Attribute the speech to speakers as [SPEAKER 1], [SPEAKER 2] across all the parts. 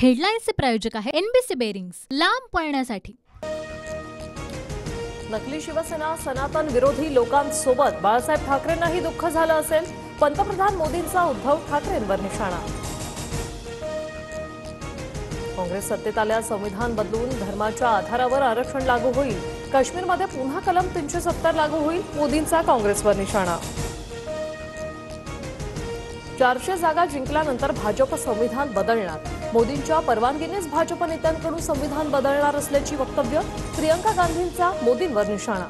[SPEAKER 1] हेडलाईन्सचे प्रायोजक आहे NBC bearings, लांब पळण्यासाठी।
[SPEAKER 2] नकली शिवसेना सनातन विरोधी लोकांसोबत बाळासाहेब ठाकरेंनाही दुःख झालं असेल। पंतप्रधान मोदींचा उद्धव ठाकरेंवर निशाणा। काँग्रेस सत्तेत आल्यास संविधान बदलून धर्माच्या आधारावर आरक्षण लागू होईल। काश्मीरमध्ये पुन्हा कलम 370 लागू होईल। मोदींचा काँग्रेसवर निशाणा। 400 जागा जिंकल्यानंतर भाजप संविधान बदलणार। मोदींच्या परवानगीनेच भाजप नेत्यांकडून संविधान बदलणार असल्याची वक्तव्य। प्रियंका गांधींचा मोदींवर निशाणा।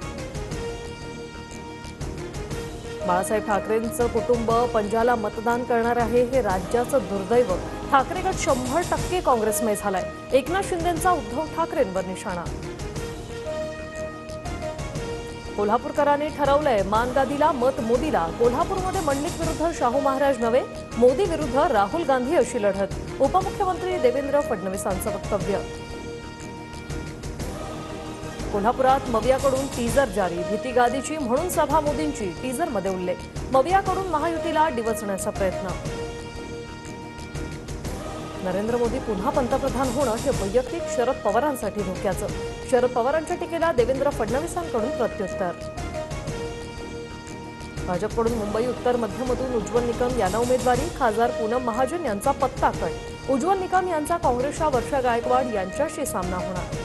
[SPEAKER 2] बाळासाहेब ठाकरेंचं कुटुंब पंजाला मतदान करणार आहे हे राज्याचं दुर्दैव। ठाकरे गट 100% काँग्रेसमय झालाय। एकनाथ शिंदेंचा उद्धव ठाकरेंवर निशाणा। कोल्हापूरकरांनी ठरवलंय मानगादीला मत मोदीला। कोल्हापूरमध्ये मंडलिक विरुद्ध शाहू महाराज नव्हे, मोदी विरुद्ध राहुल गांधी अशी लढत। उपमुख्यमंत्री देवेंद्र फडणवीसांचं वक्तव्य। कोल्हापुरात मवियाकडून टीजर जारी। भीतीगादीची म्हणून सभा मोदींची, टीजरमध्ये उल्लेख। मवियाकडून महायुतीला डिवचण्याचा प्रयत्न। नरेंद्र मोदी पुन्हा पंतप्रधान होणं हे वैयक्तिक शरद पवारांसाठी धोक्याचं। शरद पवारांच्या टीकेला देवेंद्र फडणवीसांकडून प्रत्युत्तर। भाजपकडून मुंबई उत्तर मध्यमधून उज्ज्वल निकम यांना उमेदवारी। खासदार पूनम महाजन यांचा पत्ता कट। उज्ज्वल निकम यांचा काँग्रेसच्या वर्षा गायकवाड यांच्याशी सामना होणार।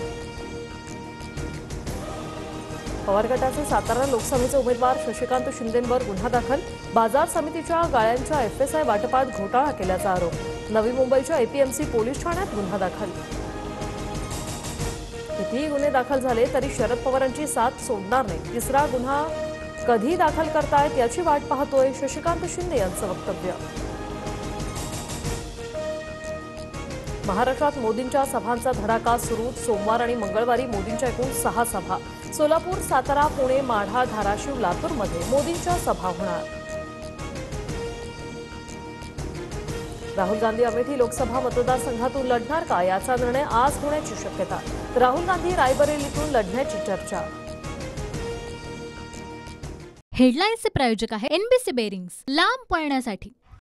[SPEAKER 2] पवार गटाचे सातारा लोकसभेचे उमेदवार शशिकांत शिंदेंवर गुन्हा दाखल। बाजार समितीच्या गाळ्यांच्या एफएसआय वाटपात घोटाळा केल्याचा आरोप। नवी मुंबईच्या एपीएमसी पोलीस ठाण्यात गुन्हा दाखल। कितीही गुन्हे दाखल झाले तरी शरद पवारांची साथ सोडणार नाही। तिसरा गुन्हा कधी दाखल करतायत याची वाट पाहतोय, शशिकांत शिंदे यांचं वक्तव्य। महाराष्ट्रात मोदींच्या सभांचा धडाका सुरू। सोमवार आणि मंगळवारी मोदींच्या एकूण 6 सभा। सोलापूर, सातारा, पुणे, माढा, धाराशिव, लातूरमध्ये मोदींच्या सभा होणार। राहुल गांधी अमेठी लोकसभा मतदारसंघातून लढणार का याचा निर्णय आज होण्याची शक्यता। राहुल गांधी रायबरेलीतून लढण्याची चर्चा।
[SPEAKER 1] हेडलाईन्सचे प्रायोजक आहे एनबीसी बेरिंग्स, लांब पळण्यासाठी।